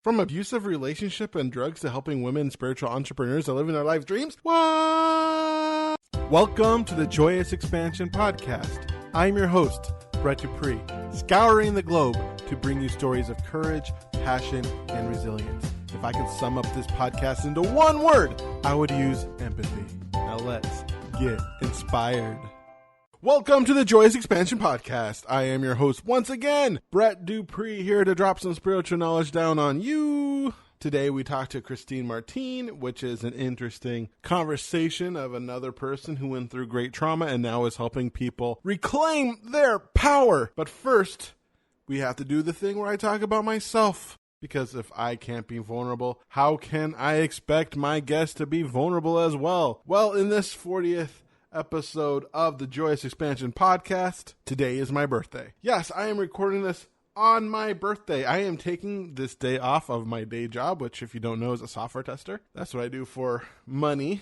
From abusive relationship and drugs to helping women spiritual entrepreneurs to living their life dreams. What? Welcome to the Joyous Expansion Podcast. I'm your host, Brett Dupree, scouring the globe to bring you stories of courage, passion, and resilience. If I could sum up this podcast into one word, I would use empathy. Now let's get inspired. Welcome to the Joyous Expansion Podcast. I am your host once again, Brett Dupree, here to drop some spiritual knowledge down on you. Today we talk to Christina Martine, which is an interesting conversation of another person who went through great trauma and now is helping people reclaim their power. But first, we have to do the thing where I talk about myself. Because if I can't be vulnerable, how can I expect my guests to be vulnerable as well? Well, in this 40th episode of the Joyous Expansion Podcast, today is my birthday. Yes, I am recording this on my birthday. I am taking this day off of my day job, which if you don't know is a software tester. That's what I do for money.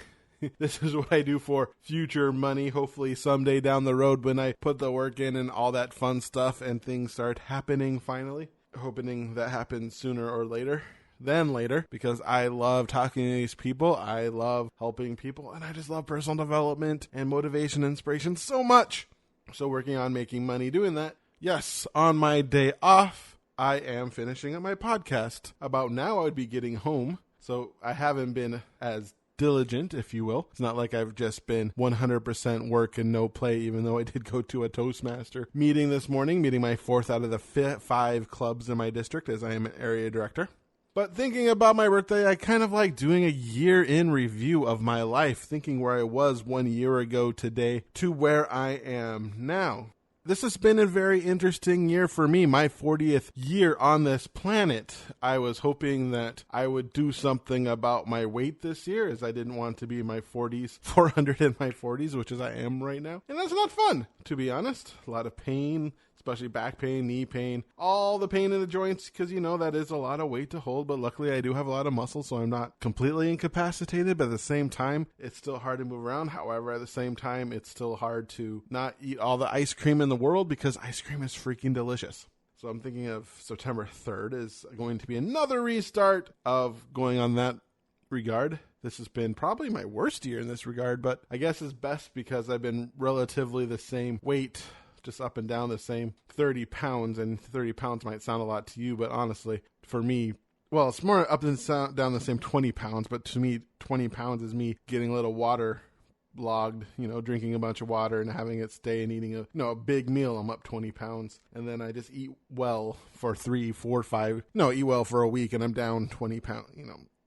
This is what I do for future money. Hopefully someday down the road when I put the work in and all that fun stuff and things start happening finally. Hoping that happens sooner or later than later, because I love talking to these people. I love helping people, and I just love personal development and motivation and inspiration so much. So working on making money doing that. Yes, on my day off, I am finishing up my podcast. About now, I would be getting home, so I haven't been as diligent, if you will. It's not like I've just been 100% work and no play, even though I did go to a Toastmaster meeting this morning, meeting my fourth out of the 5 clubs in my district, as I am an area director. But thinking about my birthday, I kind of like doing a year-in review of my life, thinking where I was 1 year ago today to where I am now. This has been a very interesting year for me, my 40th year on this planet. I was hoping that I would do something about my weight this year, as I didn't want to be in my 40s, 400 in my 40s, which is I am right now. And that's not fun, to be honest. A lot of pain, especially back pain, knee pain, all the pain in the joints, because you know that is a lot of weight to hold. But luckily I do have a lot of muscle, so I'm not completely incapacitated. But at the same time, it's still hard to move around. However, at the same time, it's still hard to not eat all the ice cream in the world, because ice cream is freaking delicious. So I'm thinking of September 3rd is going to be another restart of going on that regard. This has been probably my worst year in this regard, but I guess it's best because I've been relatively the same weight, just up and down the same 30 pounds, and 30 pounds might sound a lot to you, but honestly, for me, well, it's more up and down the same 20 pounds, but to me, 20 pounds is me getting a little water logged, drinking a bunch of water and having it stay and eating a big meal. I'm up 20 pounds, and then I just eat well for 3, 4, 5, eat well for a week, and I'm down 20 pounds,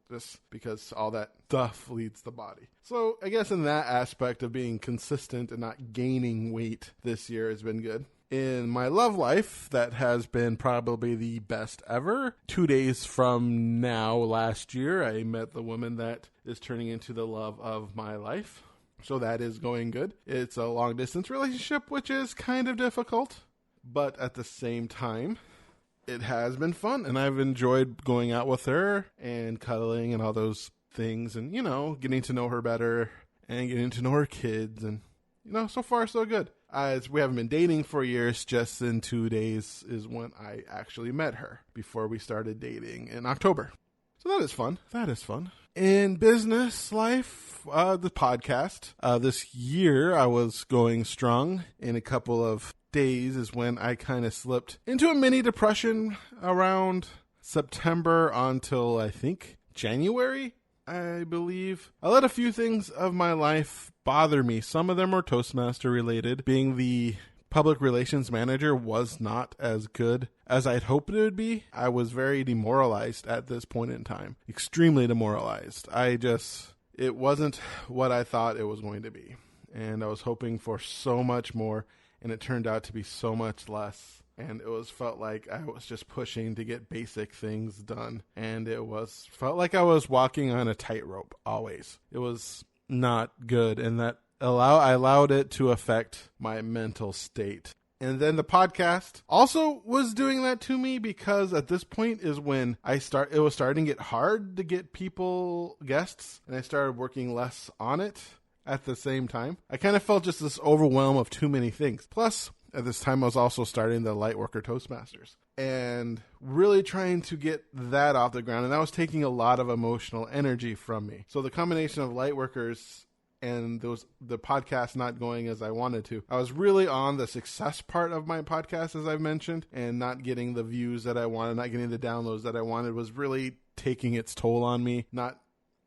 just because all that stuff leads the body. So I guess in that aspect of being consistent and not gaining weight this year has been good. In my love life, that has been probably the best ever. 2 days from now, last year, I met the woman that is turning into the love of my life. So that is going good. It's a long distance relationship, which is kind of difficult, but at the same time, it has been fun, and I've enjoyed going out with her and cuddling and all those things, and, getting to know her better and getting to know her kids, and, so far so good. As we haven't been dating for years, just in 2 days is when I actually met her before we started dating in October. So that is fun. That is fun. In business life, the podcast, this year I was going strong. In a couple of days is when I kind of slipped into a mini depression around September until I think January, I believe. I let a few things of my life bother me. Some of them are Toastmaster related. Being the public relations manager was not as good as I'd hoped it would be. I was very demoralized at this point in time. Extremely demoralized. It wasn't what I thought it was going to be. And I was hoping for so much more, and it turned out to be so much less. And felt like I was just pushing to get basic things done. And felt like I was walking on a tightrope always. It was not good. And that I allowed it to affect my mental state. And then the podcast also was doing that to me, because at this point is when it was starting to get hard to get guests, and I started working less on it at the same time. I kind of felt just this overwhelm of too many things. Plus, at this time, I was also starting the Lightworker Toastmasters. and really trying to get that off the ground. And that was taking a lot of emotional energy from me. So the combination of Lightworkers and the podcast not going as I wanted to, I was really on the success part of my podcast, as I've mentioned, and not getting the views that I wanted, not getting the downloads that I wanted, was really taking its toll on me. Not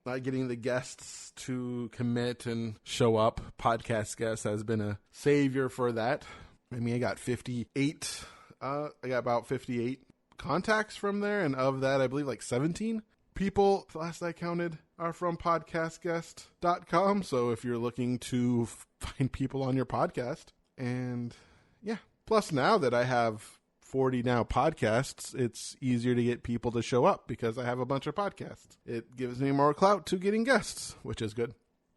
getting the guests to commit and show up. Podcast guest has been a savior for that. I mean, I got about 58 contacts from there, and of that, I believe like 17 people, last I counted, are from podcastguest.com. So if you're looking to find people on your podcast, and yeah, plus now that I have 40 now podcasts, it's easier to get people to show up because I have a bunch of podcasts. It gives me more clout to getting guests, which is good.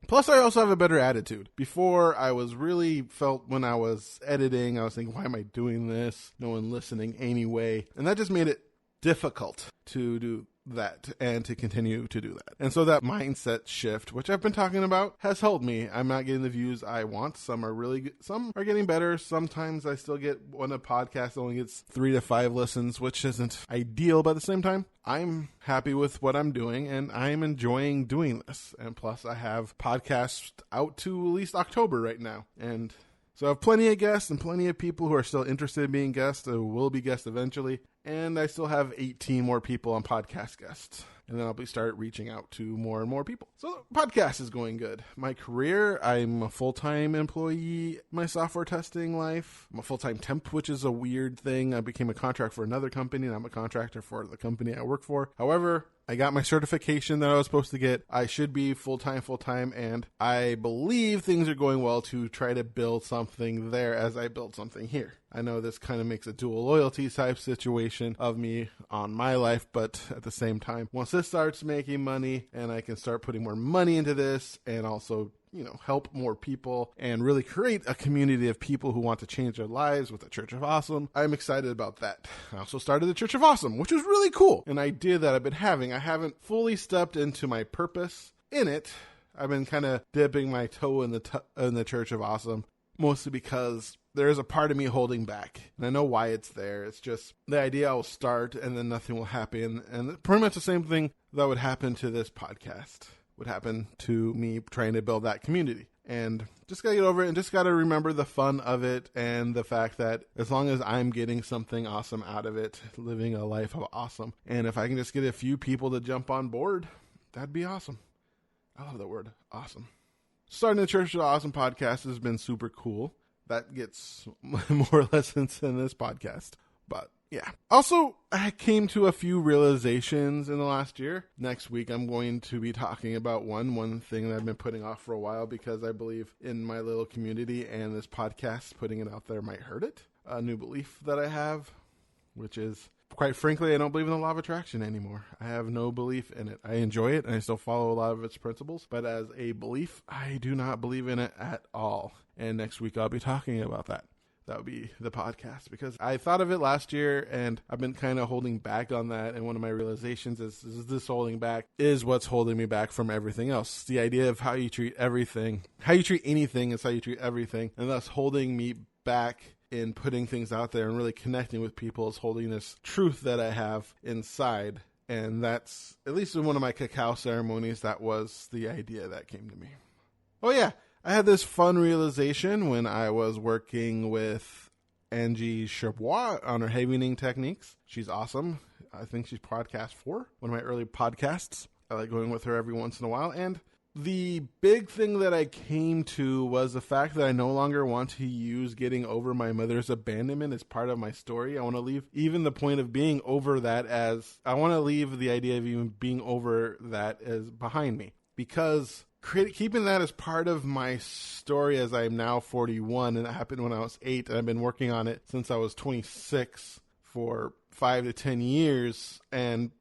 Plus, I also have a better attitude. Before, I was really felt when I was editing, I was thinking, why am I doing this? No one listening anyway. And that just made it difficult to do that and to continue to do that. And so that mindset shift, which I've been talking about, has helped me. I'm not getting the views I want. Some are really good. Some are getting better. Sometimes I still get when a podcast only gets 3 to 5 listens, which isn't ideal, but at the same time, I'm happy with what I'm doing and I'm enjoying doing this. And plus I have podcasts out to at least October right now. And so I have plenty of guests and plenty of people who are still interested in being guests, who will be guests eventually. And I still have 18 more people on podcast guests. And then I'll start reaching out to more and more people. So the podcast is going good. My career, I'm a full-time employee in my software testing life. I'm a full-time temp, which is a weird thing. I became a contract for another company, and I'm a contractor for the company I work for. However, I got my certification that I was supposed to get. I should be full-time, and I believe things are going well to try to build something there as I build something here. I know this kind of makes a dual loyalty type situation of me on my life, but at the same time, once this starts making money and I can start putting more money into this and also, help more people and really create a community of people who want to change their lives with the Church of Awesome, I'm excited about that. I also started the Church of Awesome, which was really cool. An idea that I've been having. I haven't fully stepped into my purpose in it. I've been kind of dipping my toe in the Church of Awesome, mostly because there is a part of me holding back. And I know why it's there. It's just the idea I'll start and then nothing will happen. And pretty much the same thing that would happen to this podcast would happen to me trying to build that community. And just got to get over it and just got to remember the fun of it and the fact that as long as I'm getting something awesome out of it, living a life of awesome. And if I can just get a few people to jump on board, that'd be awesome. I love that word, awesome. Starting the Church of Awesome podcast has been super cool. That gets more lessons than this podcast. But yeah. Also, I came to a few realizations in the last year. Next week, I'm going to be talking about one thing that I've been putting off for a while because I believe in my little community and this podcast, putting it out there might hurt it. A new belief that I have, which is, quite frankly, I don't believe in the law of attraction anymore. I have no belief in it. I enjoy it and I still follow a lot of its principles, but as a belief, I do not believe in it at all. And next week, I'll be talking about that. That would be the podcast because I thought of it last year and I've been kind of holding back on that. And one of my realizations is this holding back is what's holding me back from everything else. The idea of how you treat everything, how you treat anything is how you treat everything. And thus holding me back in putting things out there and really connecting with people is holding this truth that I have inside. And that's, at least in one of my cacao ceremonies, that was the idea that came to me. Oh yeah. I had this fun realization when I was working with Angie Cherbois on her havening techniques. She's awesome. I think she's podcast 4, one of my early podcasts. I like going with her every once in a while. And the big thing that I came to was the fact that I no longer want to use getting over my mother's abandonment as part of my story. I want to leave even the point of being over that as, I want to leave the idea of even being over that as behind me. Because keeping that as part of my story as I am now 41, and it happened when I was 8, and I've been working on it since I was 26 for 5 to 10 years, and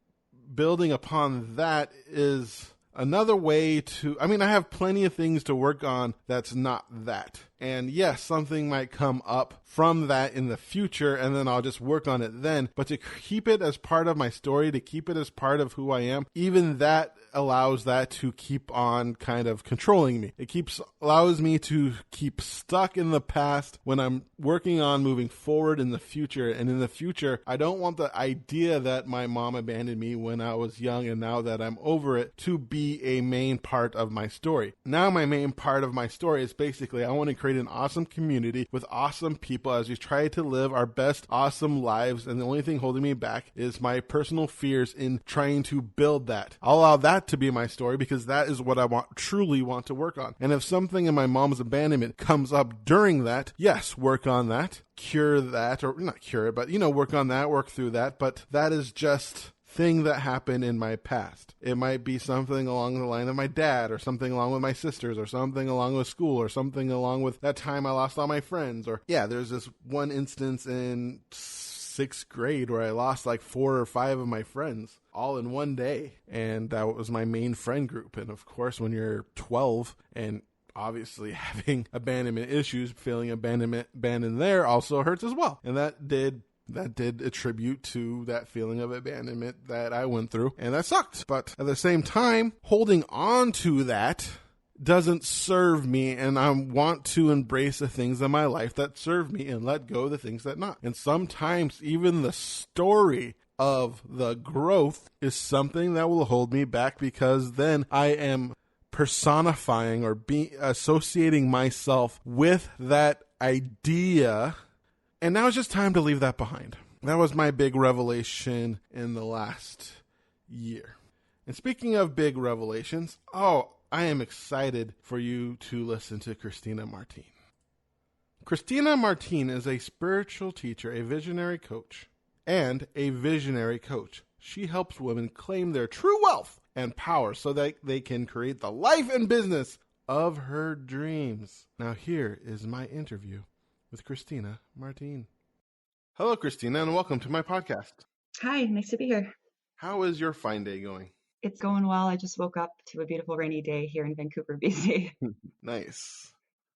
building upon that is another way to, I have plenty of things to work on that's not that. And yes, something might come up from that in the future, and then I'll just work on it then. But to keep it as part of my story, to keep it as part of who I am, even that allows that to keep on kind of controlling me. It allows me to keep stuck in the past when I'm working on moving forward in the future. And in the future, I don't want the idea that my mom abandoned me when I was young and now that I'm over it to be a main part of my story. Now my main part of my story is basically I want to create an awesome community with awesome people as we try to live our best awesome lives, and the only thing holding me back is my personal fears in trying to build that. I'll allow that to be my story because that is what I truly want to work on. And if something in my mom's abandonment comes up during that, yes, work on that, cure that, or not cure it, but work on that, work through that. But that is just thing that happened in my past. It might be something along the line of my dad, or something along with my sisters, or something along with school, or something along with that time I lost all my friends. Or there's this one instance in 6th grade where I lost like 4 or 5 of my friends all in one day, and that was my main friend group. And of course, when you're 12 and obviously having abandonment issues, feeling abandoned there also hurts as well. And that did attribute to that feeling of abandonment that I went through, and that sucked. But at the same time, holding on to that doesn't serve me, and I want to embrace the things in my life that serve me and let go of the things that not. And sometimes even the story of the growth is something that will hold me back, because then I am personifying or associating myself with that idea. And now it's just time to leave that behind. That was my big revelation in the last year. And speaking of big revelations, I am excited for you to listen to Christina Martine. Christina Martine is a spiritual teacher, a visionary coach, and a visionary coach. She helps women claim their true wealth and power so that they can create the life and business of her dreams. Now here is my interview with Christina Martine. Hello, Christina, and welcome to my podcast. Hi, nice to be here. How is your fine day going? It's going well. I just woke up to a beautiful rainy day here in Vancouver, BC. Nice.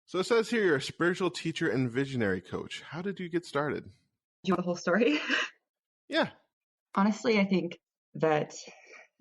So it says here you're a spiritual teacher and visionary coach. How did you get started? Do you want the whole story? Yeah. Honestly, I think that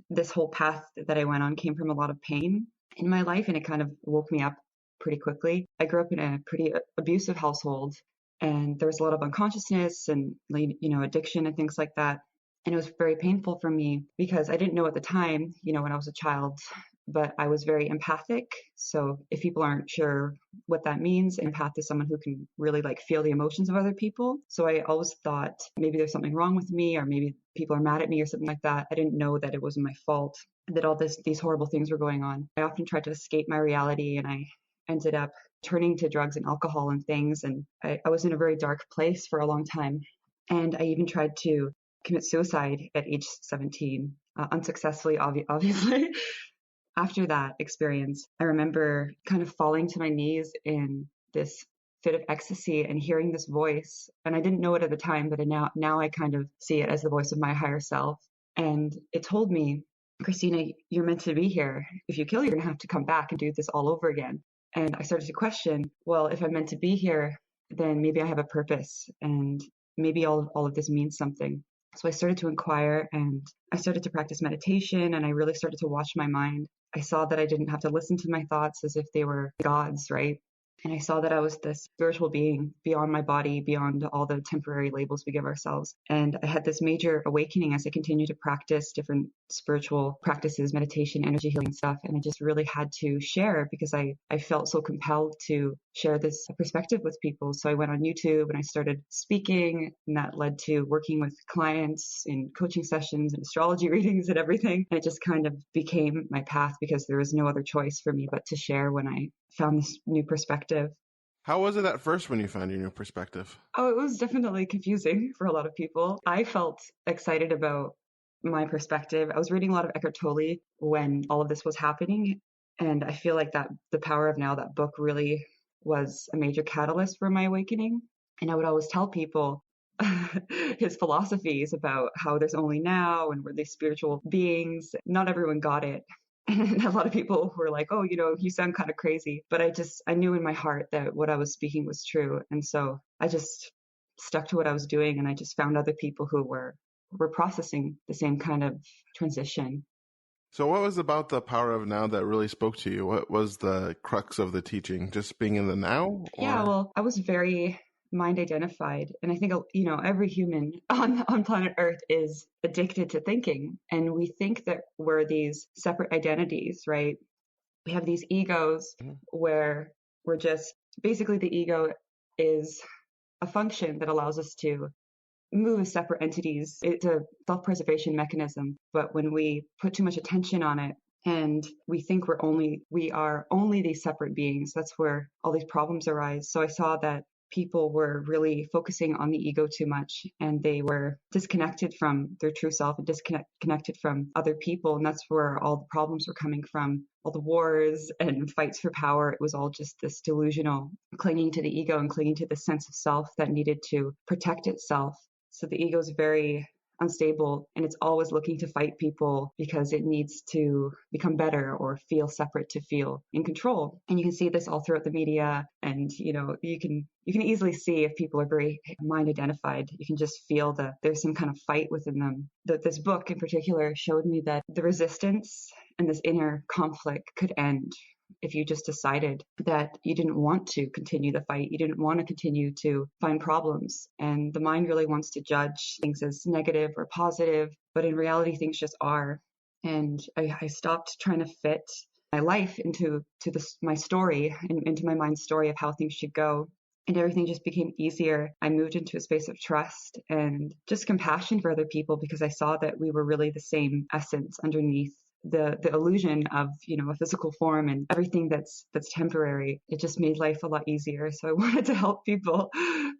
this whole path that I went on came from a lot of pain in my life, and it kind of woke me up pretty quickly. I grew up in a pretty abusive household, and there was a lot of unconsciousness and addiction and things like that. And it was very painful for me because I didn't know at the time, when I was a child, but I was very empathic. So if people aren't sure what that means, empath is someone who can really feel the emotions of other people. So I always thought maybe there's something wrong with me, or maybe people are mad at me or something like that. I didn't know that it wasn't my fault, that all these horrible things were going on. I often tried to escape my reality, and I ended up turning to drugs and alcohol and things. And I was in a very dark place for a long time. And I even tried to commit suicide at age 17, unsuccessfully, obviously. After that experience, I remember kind of falling to my knees in this fit of ecstasy and hearing this voice. And I didn't know it at the time, but now I kind of see it as the voice of my higher self. And it told me, Christina, you're meant to be here. If you kill, you're going to have to come back and do this all over again. And I started to question, well, if I'm meant to be here, then maybe I have a purpose, and maybe all of this means something. So I started to inquire, and I started to practice meditation, and I really started to watch my mind. I saw that I didn't have to listen to my thoughts as if they were gods, right? And I saw that I was this spiritual being beyond my body, beyond all the temporary labels we give ourselves. And I had this major awakening as I continued to practice different spiritual practices, meditation, energy healing stuff. And I just really had to share because I felt so compelled to share this perspective with people. So I went on YouTube and I started speaking, and that led to working with clients in coaching sessions and astrology readings and everything. And it just kind of became my path because there was no other choice for me but to share when I found this new perspective. How was it at first when you found your new perspective? Oh, it was definitely confusing for a lot of people. I felt excited about my perspective. I was reading a lot of Eckhart Tolle when all of this was happening. And I feel like that The Power of Now, that book really was a major catalyst for my awakening. And I would always tell people his philosophies about how there's only now and we're these spiritual beings. Not everyone got it. And a lot of people were like, oh, you sound kind of crazy. But I knew in my heart that what I was speaking was true. And so I just stuck to what I was doing, and I just found other people who were processing the same kind of transition. So what was about the power of now that really spoke to you? What was the crux of the teaching? Just being in the now? Yeah, well, I was very mind identified. And I think, every human on planet Earth is addicted to thinking. And we think that we're these separate identities, right? We have these egos where we're just basically the ego is a function that allows us to move as separate entities. It's a self-preservation mechanism. But when we put too much attention on it and we think we are only these separate beings, that's where all these problems arise. So I saw that people were really focusing on the ego too much, and they were disconnected from their true self and disconnected from other people. And that's where all the problems were coming from. All the wars and fights for power, it was all just this delusional clinging to the ego and clinging to the sense of self that needed to protect itself. So the ego is very unstable, and it's always looking to fight people because it needs to become better or feel separate to feel in control. And you can see this all throughout the media, and you can easily see if people are very mind identified. You can just feel that there's some kind of fight within them. This book in particular showed me that the resistance and this inner conflict could end if you just decided that you didn't want to continue the fight, you didn't want to continue to find problems. And the mind really wants to judge things as negative or positive, but in reality, things just are. And I stopped trying to fit my life into my story, into my mind's story of how things should go. And everything just became easier. I moved into a space of trust and just compassion for other people, because I saw that we were really the same essence underneath the illusion of a physical form and everything that's temporary. It just made life a lot easier. So I wanted to help people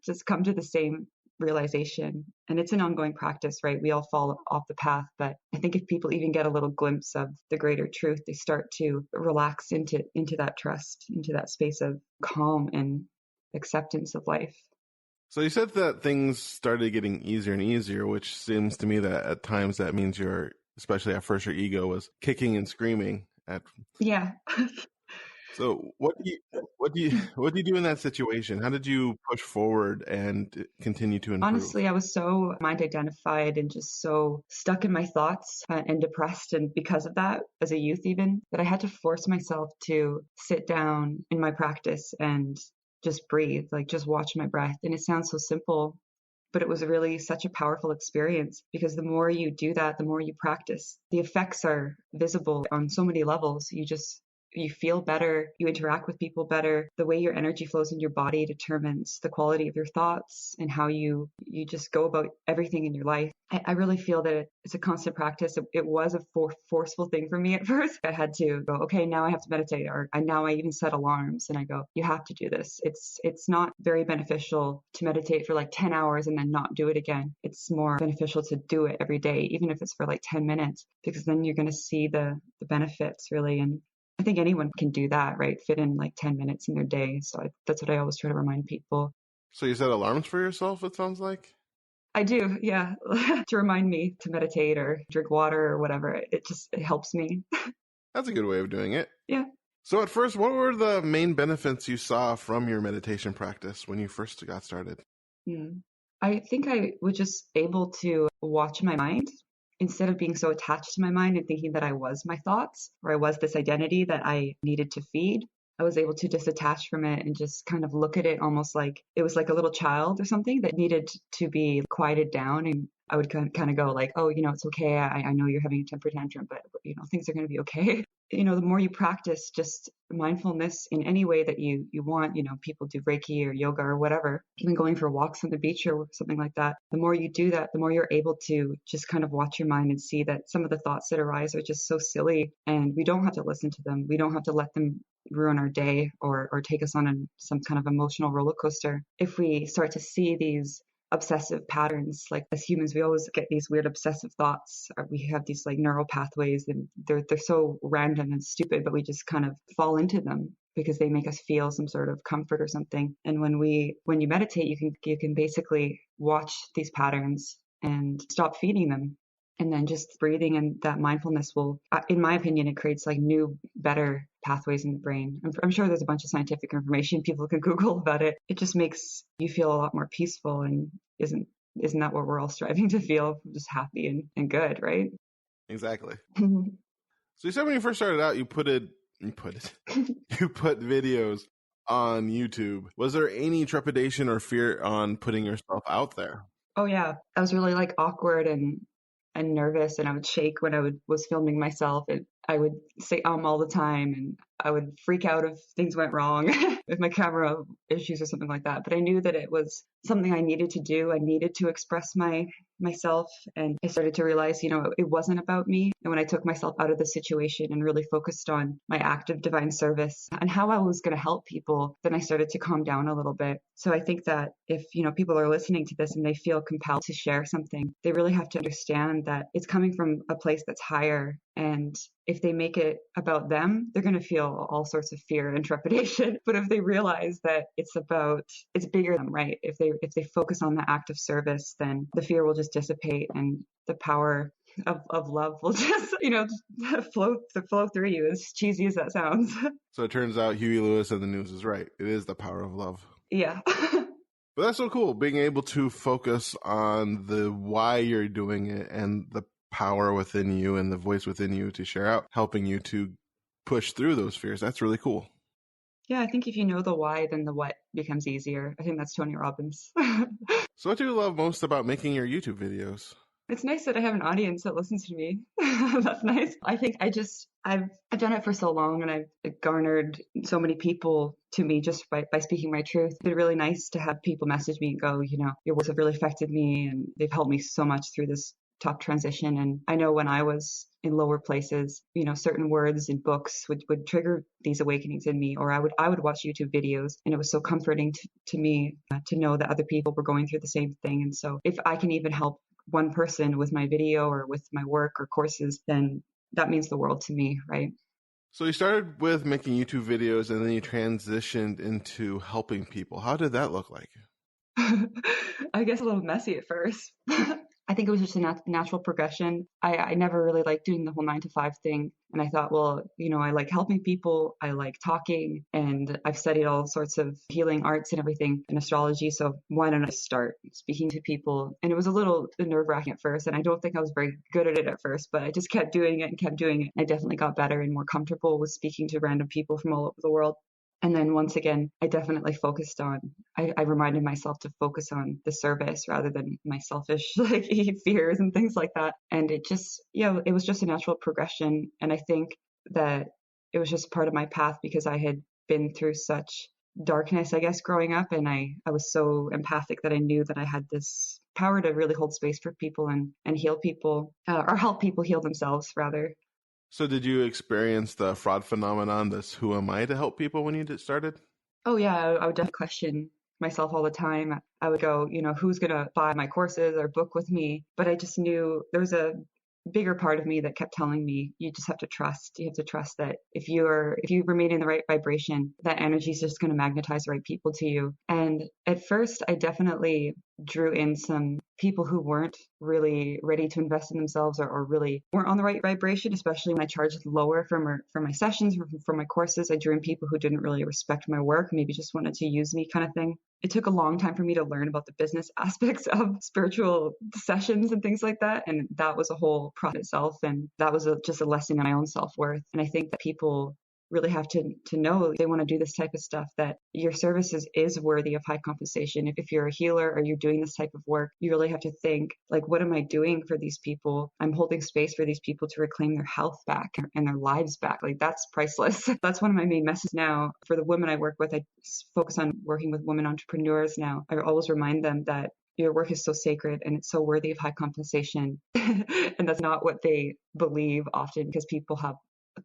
just come to the same realization. And it's an ongoing practice, right? We all fall off the path, but I think if people even get a little glimpse of the greater truth, they start to relax into that trust, into that space of calm and acceptance of life. So you said that things started getting easier and easier, which seems to me that at times that means especially at first, your ego was kicking and screaming at. Yeah. So what do you do in that situation? How did you push forward and continue to improve? Honestly, I was so mind identified and just so stuck in my thoughts and depressed. And because of that, as a youth even, that I had to force myself to sit down in my practice and just breathe, like just watch my breath. And it sounds so simple, but it was really such a powerful experience, because the more you do that, the more you practice, the effects are visible on so many levels. You feel better, you interact with people better. The way your energy flows in your body determines the quality of your thoughts and how you just go about everything in your life. I really feel that it's a constant practice. It was a forceful thing for me at first. I had to go, okay, now I have to meditate, or now I even set alarms and I go, you have to do this. It's not very beneficial to meditate for like 10 hours and then not do it again. It's more beneficial to do it every day, even if it's for like 10 minutes, because then you're going to see the benefits really. And I think anyone can do that, right? Fit in like 10 minutes in their day. So that's what I always try to remind people. So you set alarms for yourself, it sounds like? I do, yeah. To remind me to meditate or drink water or whatever. It helps me. That's a good way of doing it. Yeah. So at first, what were the main benefits you saw from your meditation practice when you first got started? I think I was just able to watch my mind instead of being so attached to my mind and thinking that I was my thoughts, or I was this identity that I needed to feed. I was able to disattach from it and just kind of look at it almost like it was like a little child or something that needed to be quieted down. And I would kind of go like, oh, it's okay. I know you're having a temper tantrum, but things are going to be okay. The more you practice just mindfulness in any way that you want, people do Reiki or yoga or whatever, even going for walks on the beach or something like that. The more you do that, the more you're able to just kind of watch your mind and see that some of the thoughts that arise are just so silly, and we don't have to listen to them. We don't have to let them ruin our day or take us on some kind of emotional roller coaster. If we start to see these obsessive patterns, like as humans, we always get these weird obsessive thoughts. We have these like neural pathways, and they're so random and stupid, but we just kind of fall into them because they make us feel some sort of comfort or something. And when you meditate, you can basically watch these patterns and stop feeding them. And then just breathing and that mindfulness will, in my opinion, it creates like new, better pathways in the brain. I'm sure there's a bunch of scientific information people can Google about it. It just makes you feel a lot more peaceful, and isn't that what we're all striving to feel? Just happy and good, right? Exactly. So you said when you first started out, you put videos on YouTube. Was there any trepidation or fear on putting yourself out there? Oh yeah, I was really like awkward and nervous, and I would shake when I was filming myself, and I would say all the time, and I would freak out if things went wrong with my camera issues or something like that. But I knew that it was something I needed to do. I needed to express myself, and I started to realize, it wasn't about me. And when I took myself out of the situation and really focused on my act of divine service and how I was going to help people, then I started to calm down a little bit. So I think that if, people are listening to this and they feel compelled to share something, they really have to understand that it's coming from a place that's higher. And if they make it about them, they're going to feel all sorts of fear and trepidation. But if they realize that it's bigger than them, right? If they focus on the act of service, then the fear will just dissipate, and the power of love will just, flow through you, as cheesy as that sounds. So it turns out Huey Lewis and the News is right. It is the power of love. Yeah. But that's so cool, being able to focus on the why you're doing it and the power within you and the voice within you to share out, helping you to push through those fears. That's really cool. Yeah, I think if you know the why, then the what becomes easier. I think that's Tony Robbins. So what do you love most about making your YouTube videos? It's nice that I have an audience that listens to me. That's nice. I think I've done it for so long, and I've garnered so many people to me just by speaking my truth. It's been really nice to have people message me and go, your words have really affected me, and they've helped me so much through this tough transition. And I know when I was in lower places, certain words in books would trigger these awakenings in me, or I would watch YouTube videos, and it was so comforting to me to know that other people were going through the same thing. And so if I can even help one person with my video or with my work or courses, then that means the world to me, right? So you started with making YouTube videos, and then you transitioned into helping people. How did that look like? I guess a little messy at first. I think it was just a natural progression. I never really liked doing the whole 9-to-5 thing. And I thought, well, I like helping people. I like talking, and I've studied all sorts of healing arts and everything and astrology. So why don't I start speaking to people? And it was a little nerve-wracking at first. And I don't think I was very good at it at first, but I just kept doing it and kept doing it. I definitely got better and more comfortable with speaking to random people from all over the world. And then once again, I definitely focused on, I reminded myself to focus on the service rather than my selfish fears and things like that. And it just, it was just a natural progression. And I think that it was just part of my path because I had been through such darkness, I guess, growing up. And I was so empathic that I knew that I had this power to really hold space for people and heal people, or help people heal themselves rather. So did you experience the fraud phenomenon, this who am I to help people when you started? Oh yeah, I would definitely question myself all the time. I would go, who's going to buy my courses or book with me? But I just knew there was a bigger part of me that kept telling me, you just have to trust. You have to trust that if you remain in the right vibration, that energy is just going to magnetize the right people to you. And at first, I definitely drew in some people who weren't really ready to invest in themselves or really weren't on the right vibration, especially when I charged lower for my sessions, for my courses. I drew in people who didn't really respect my work, maybe just wanted to use me kind of thing. It took a long time for me to learn about the business aspects of spiritual sessions and things like that. And that was a whole process itself. And that was just a lesson in my own self-worth. And I think that people really have to know if they want to do this type of stuff, that your services is worthy of high compensation. If you're a healer or you're doing this type of work, you really have to think, like, what am I doing for these people? I'm holding space for these people to reclaim their health back and their lives back. Like, that's priceless. That's one of my main messages now. For the women I work with, I focus on working with women entrepreneurs now. I always remind them that your work is so sacred and it's so worthy of high compensation. And that's not what they believe often, because people have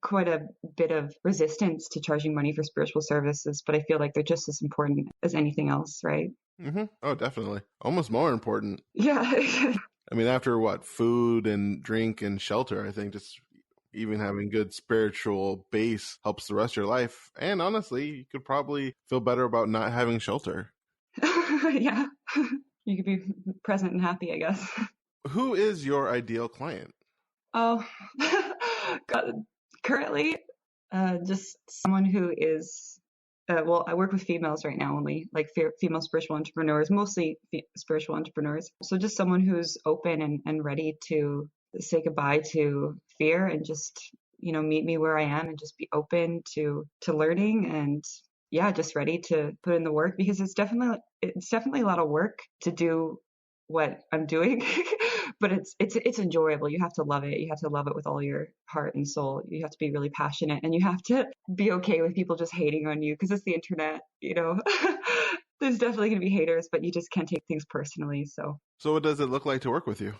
quite a bit of resistance to charging money for spiritual services, but I feel like they're just as important as anything else, right? Mm-hmm. Oh, definitely. Almost more important. Yeah. I mean, after food and drink and shelter, I think just even having good spiritual base helps the rest of your life. And honestly, you could probably feel better about not having shelter. Yeah. You could be present and happy, I guess. Who is your ideal client? Oh, God, currently, just someone who is, well, I work with females right now only, like female spiritual entrepreneurs, mostly spiritual entrepreneurs. So just someone who's open and ready to say goodbye to fear and just, meet me where I am and just be open to learning and yeah, just ready to put in the work because it's definitely a lot of work to do what I'm doing, but it's enjoyable. You have to love it. You have to love it with all your heart and soul. You have to be really passionate, and you have to be okay with people just hating on you because it's the internet. There's definitely gonna be haters, but you just can't take things personally. So what does it look like to work with you?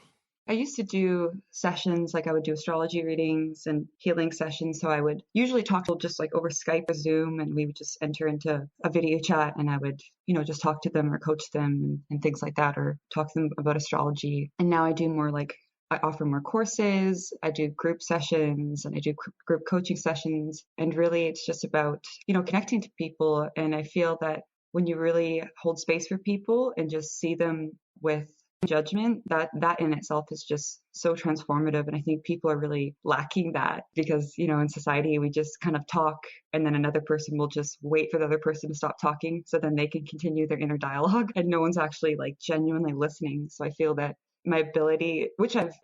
I used to do sessions, like I would do astrology readings and healing sessions. So I would usually talk to just like over Skype or Zoom, and we would just enter into a video chat and I would, just talk to them or coach them and things like that, or talk to them about astrology. And now I do more like I offer more courses, I do group sessions and I do group coaching sessions. And really it's just about, connecting to people. And I feel that when you really hold space for people and just see them with judgment, that in itself is just so transformative. And I think people are really lacking that because in society we just kind of talk and then another person will just wait for the other person to stop talking so then they can continue their inner dialogue, and no one's actually like genuinely listening. So I feel that my ability, which I've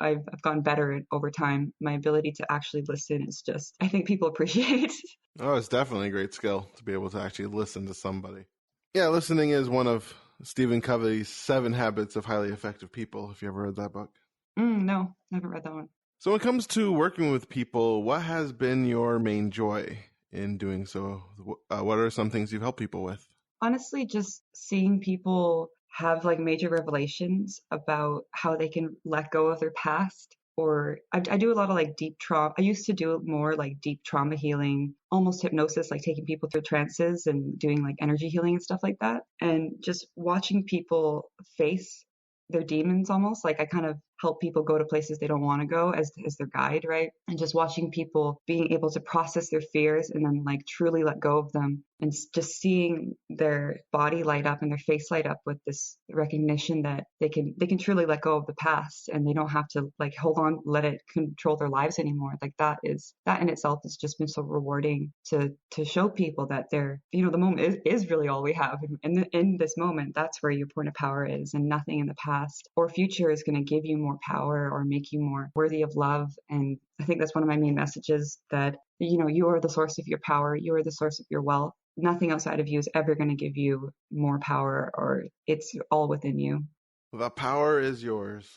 gotten better at over time, my ability to actually listen is just, I think people appreciate. Oh, it's definitely a great skill to be able to actually listen to somebody. Yeah, listening is one of Stephen Covey's 7 Habits of Highly Effective People, if you ever read that book. No, I haven't read that one. So when it comes to working with people, what has been your main joy in doing so? What are some things you've helped people with? Honestly, just seeing people have like major revelations about how they can let go of their past. Or I do a lot of like deep trauma. I used to do more like deep trauma healing, almost hypnosis, like taking people through trances and doing like energy healing and stuff like that. And just watching people face their demons almost, like I kind of help people go to places they don't want to go as their guide, right? And just watching people being able to process their fears and then like truly let go of them, and just seeing their body light up and their face light up with this recognition that they can truly let go of the past and they don't have to like hold on, let it control their lives anymore. Like that in itself has just been so rewarding to show people that they're, the moment is really all we have. And in this moment, that's where your point of power is, and nothing in the past or future is going to give you more power or make you more worthy of love. And I think that's one of my main messages, that you are the source of your power, you are the source of your wealth. Nothing outside of you is ever going to give you more power, or it's all within you. The power is yours.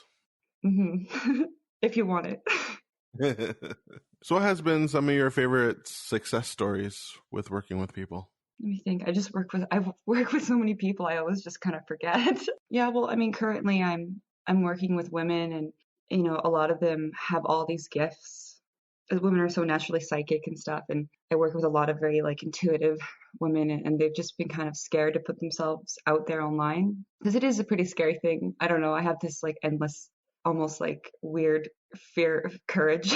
If you want it. So what has been some of your favorite success stories with working with people? Let me think. I've worked with so many people, I always just kind of forget. Yeah, well, I mean, currently I'm working with women, and a lot of them have all these gifts. Women are so naturally psychic and stuff, and I work with a lot of very like intuitive women, and they've just been kind of scared to put themselves out there online because it is a pretty scary thing. I don't know, I have this like endless, almost like weird fear of courage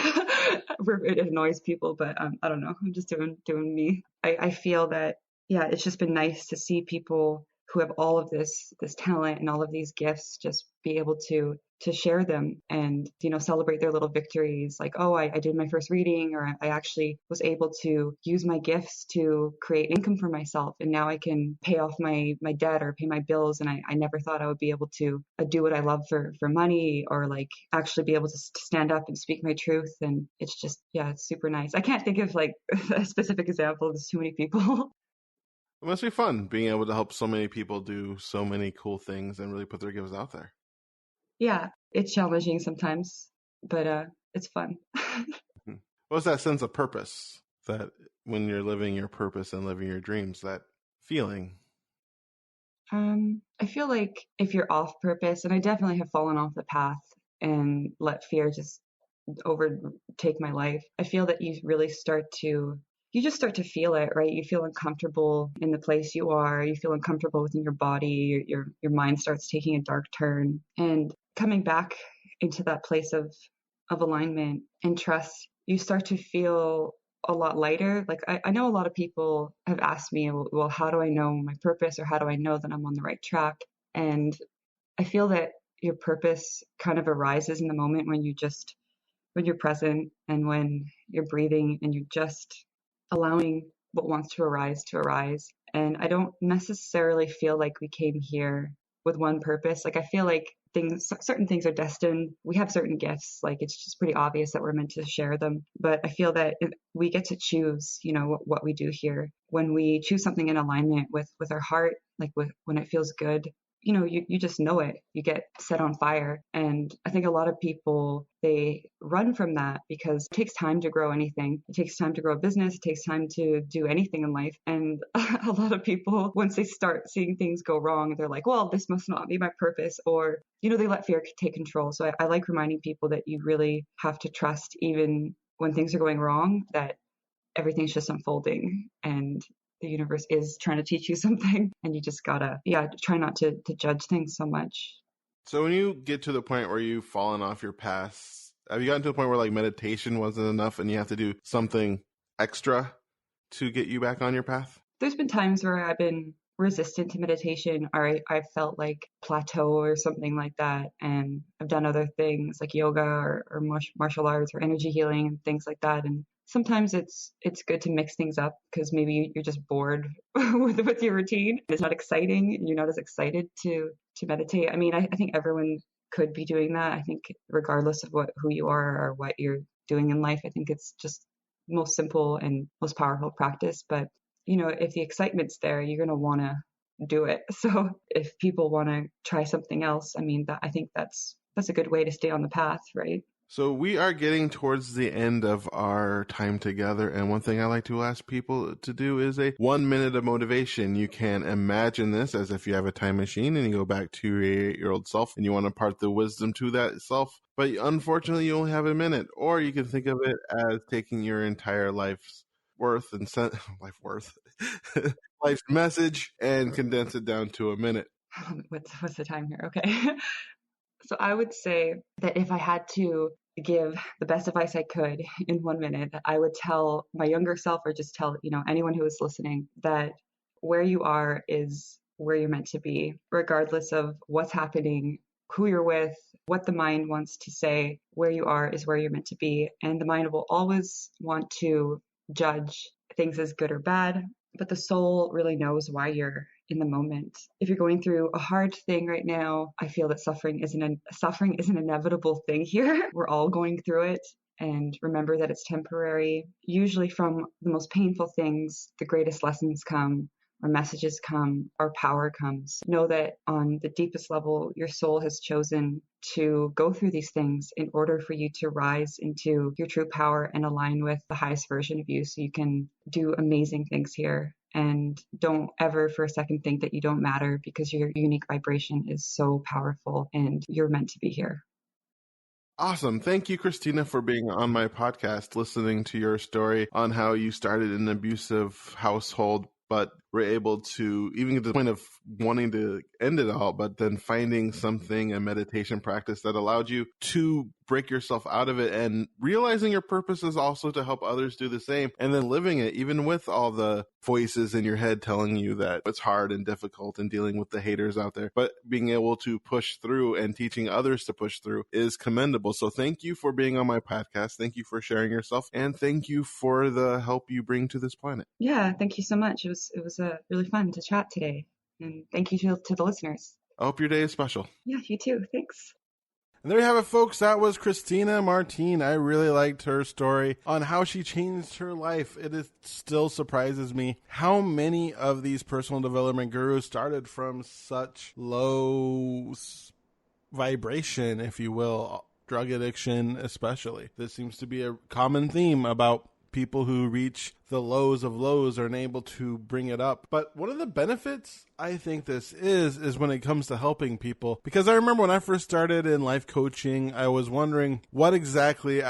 where it annoys people, but I don't know, I'm just doing me. I feel that, yeah, it's just been nice to see people who have all of this talent and all of these gifts just be able to share them and, celebrate their little victories. Like, oh, I did my first reading, or I actually was able to use my gifts to create income for myself. And now I can pay off my debt or pay my bills. And I never thought I would be able to do what I love for money, or like actually be able to stand up and speak my truth. And it's just, yeah, it's super nice. I can't think of like a specific example. There's too many people. It must be fun being able to help so many people do so many cool things and really put their gifts out there. Yeah, it's challenging sometimes, but it's fun. What's that sense of purpose, that when you're living your purpose and living your dreams, that feeling? I feel like if you're off purpose, and I definitely have fallen off the path and let fear just overtake my life, I feel that you just start to feel it, right? You feel uncomfortable in the place you are. You feel uncomfortable within your body. Your mind starts taking a dark turn, and coming back into that place of alignment and trust, you start to feel a lot lighter. Like I know a lot of people have asked me, well, how do I know my purpose, or how do I know that I'm on the right track? And I feel that your purpose kind of arises in the moment when you're present and when you're breathing and you're just allowing what wants to arise. And I don't necessarily feel like we came here with one purpose. Like I feel like certain things are destined. We have certain gifts. Like it's just pretty obvious that we're meant to share them. But I feel that we get to choose, what we do here. When we choose something in alignment with our heart, like when it feels good, you just know it. You get set on fire. And I think a lot of people, they run from that because it takes time to grow anything. It takes time to grow a business. It takes time to do anything in life. And a lot of people, once they start seeing things go wrong, they're like, well, this must not be my purpose. Or, they let fear take control. So I like reminding people that you really have to trust, even when things are going wrong, that everything's just unfolding and the universe is trying to teach you something, and you just gotta, try not to judge things so much. So when you get to the point where you've fallen off your path, have you gotten to the point where like meditation wasn't enough and you have to do something extra to get you back on your path? There's been times where I've been resistant to meditation, or I felt like plateau or something like that, and I've done other things like yoga or martial arts or energy healing and things like that. And sometimes it's good to mix things up because maybe you're just bored with your routine. It's not exciting and you're not as excited to meditate. I mean, I think everyone could be doing that. I think regardless of who you are or what you're doing in life, I think it's just most simple and most powerful practice. But if the excitement's there, you're going to want to do it. So if people want to try something else, I mean, I think that's a good way to stay on the path, right? So we are getting towards the end of our time together, and one thing I like to ask people to do is a 1 minute of motivation. You can imagine this as if you have a time machine and you go back to your 8-year-old self and you want to impart the wisdom to that self, but unfortunately you only have a minute. Or you can think of it as taking your entire life's worth and life's message and condense it down to a minute. What's the time here? Okay. So I would say that if I had to give the best advice I could in 1 minute, I would tell my younger self, or just tell, anyone who is listening, that where you are is where you're meant to be, regardless of what's happening, who you're with, what the mind wants to say. Where you are is where you're meant to be. And the mind will always want to judge things as good or bad, but the soul really knows why you're in the moment. If you're going through a hard thing right now, I feel that suffering is an inevitable thing here. We're all going through it. And remember that it's temporary. Usually from the most painful things, the greatest lessons come, or messages come, or power comes. Know that on the deepest level, your soul has chosen to go through these things in order for you to rise into your true power and align with the highest version of you, so you can do amazing things here. And don't ever for a second think that you don't matter, because your unique vibration is so powerful and you're meant to be here. Awesome. Thank you, Christina, for being on my podcast, listening to your story on how you started in an abusive household, but were able to even get to the point of wanting to end it all, but then finding something, a meditation practice that allowed you to break yourself out of it, and realizing your purpose is also to help others do the same, and then living it, even with all the voices in your head telling you that it's hard and difficult and dealing with the haters out there. But being able to push through and teaching others to push through is commendable. So thank you for being on my podcast. Thank you for sharing yourself, and thank you for the help you bring to this planet. Yeah, thank you so much. It was really fun to chat today. And thank you to the listeners. I hope your day is special. Yeah, you too. Thanks. And there you have it, folks. That was Christina Martine. I really liked her story on how she changed her life. Still surprises me how many of these personal development gurus started from such low vibration, if you will, drug addiction especially. This seems to be a common theme about people who reach the lows of lows are unable to bring it up. But one of the benefits I think this is when it comes to helping people. Because I remember when I first started in life coaching, I was wondering what exactly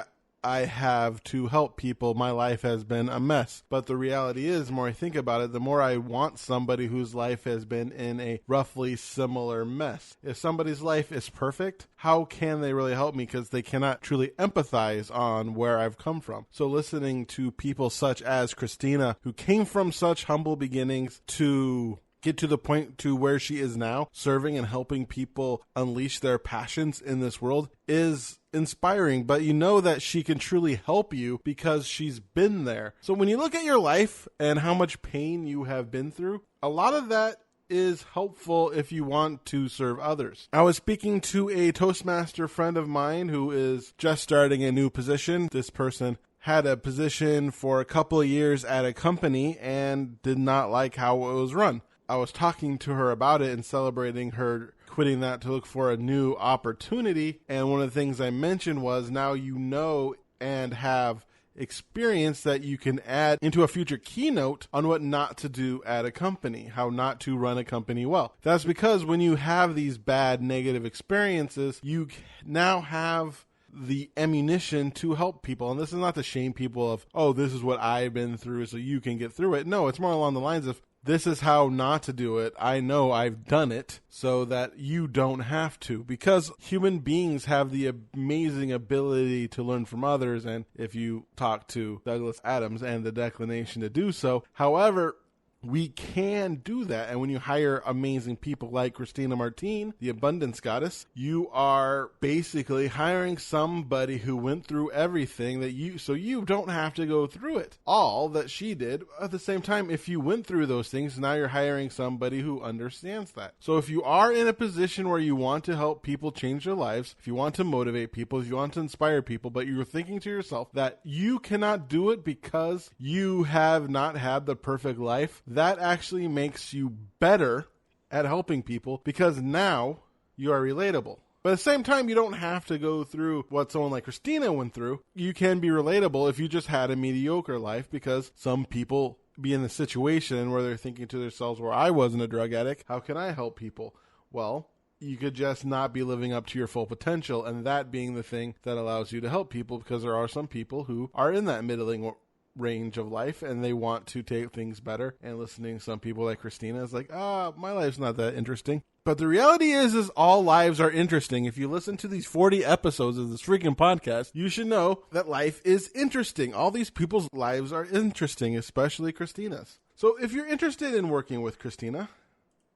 I have to help people. My life has been a mess. But the reality is, the more I think about it, the more I want somebody whose life has been in a roughly similar mess. If somebody's life is perfect, how can they really help me? Because they cannot truly empathize on where I've come from. So listening to people such as Christina, who came from such humble beginnings to get to the point to where she is now, serving and helping people unleash their passions in this world, is inspiring. But you know that she can truly help you because she's been there. So when you look at your life and how much pain you have been through, a lot of that is helpful if you want to serve others. I was speaking to a Toastmaster friend of mine who is just starting a new position. This person had a position for a couple of years at a company and did not like how it was run. I was talking to her about it and celebrating her quitting that to look for a new opportunity. And one of the things I mentioned was, now you know and have experience that you can add into a future keynote on what not to do at a company, how not to run a company well. That's because when you have these bad negative experiences, you now have the ammunition to help people. And this is not to shame people of, oh, this is what I've been through so you can get through it. No, it's more along the lines of, this is how not to do it. I know I've done it so that you don't have to, because human beings have the amazing ability to learn from others. And if you talk to Douglas Adams and the declination to do so, however, we can do that. And when you hire amazing people like Christina Martine, the abundance goddess, you are basically hiring somebody who went through everything that so you don't have to go through it all that she did. At the same time, if you went through those things, now you're hiring somebody who understands that. So if you are in a position where you want to help people change their lives, if you want to motivate people, if you want to inspire people, but you're thinking to yourself that you cannot do it because you have not had the perfect life, that actually makes you better at helping people, because now you are relatable. But at the same time, you don't have to go through what someone like Christina went through. You can be relatable if you just had a mediocre life, because some people be in the situation where they're thinking to themselves, well, I wasn't a drug addict, how can I help people? Well, you could just not be living up to your full potential, and that being the thing that allows you to help people, because there are some people who are in that middling range of life and they want to take things better. And listening to some people like Christina is like, my life's not that interesting. But the reality is all lives are interesting. If you listen to these 40 episodes of this freaking podcast, you should know that life is interesting. All these people's lives are interesting, especially Christina's. So if you're interested in working with Christina,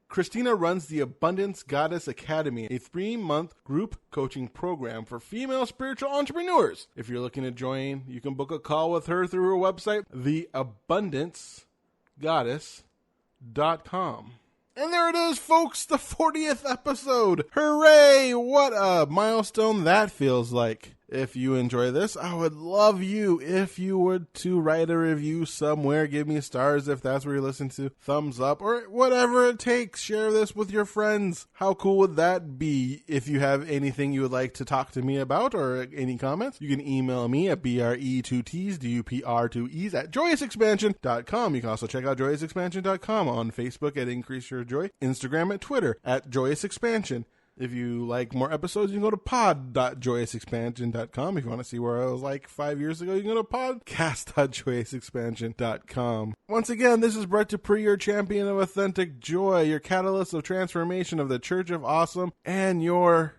Christina runs the Abundance Goddess Academy, a 3-month group coaching program for female spiritual entrepreneurs. If you're looking to join, you can book a call with her through her website, theabundancegoddess.com. And there it is, folks, the 40th episode. Hooray! What a milestone that feels like. If you enjoy this, I would love you if you would to write a review somewhere. Give me stars if that's where you listen to. Thumbs up or whatever it takes. Share this with your friends. How cool would that be? If you have anything you would like to talk to me about or any comments, you can email me at bre2ts@dupr2es @joyousexpansion.com. You can also check out joyousexpansion.com, on Facebook at Increase Your Joy, Instagram, at Twitter at joyousexpansion. If you like more episodes, you can go to pod.joyousexpansion.com. If you want to see where I was like 5 years ago, you can go to podcast.joyousexpansion.com. Once again, this is Brett Dupree, your champion of authentic joy, your catalyst of transformation of the Church of Awesome, and your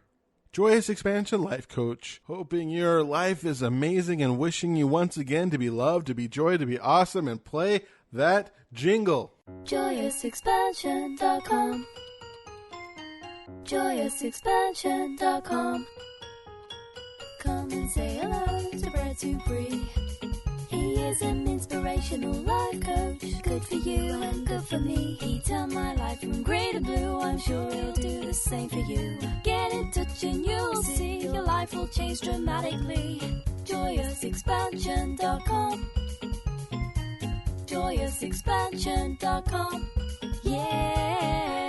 Joyous Expansion life coach. Hoping your life is amazing and wishing you once again to be loved, to be joy, to be awesome, and play that jingle. JoyousExpansion.com. JoyousExpansion.com. Come and say hello to Brett Dupree. He is an inspirational life coach. Good for you and good for me. He turned my life from grey to blue. I'm sure he'll do the same for you. Get in touch and you'll see your life will change dramatically. JoyousExpansion.com. JoyousExpansion.com. Yeah.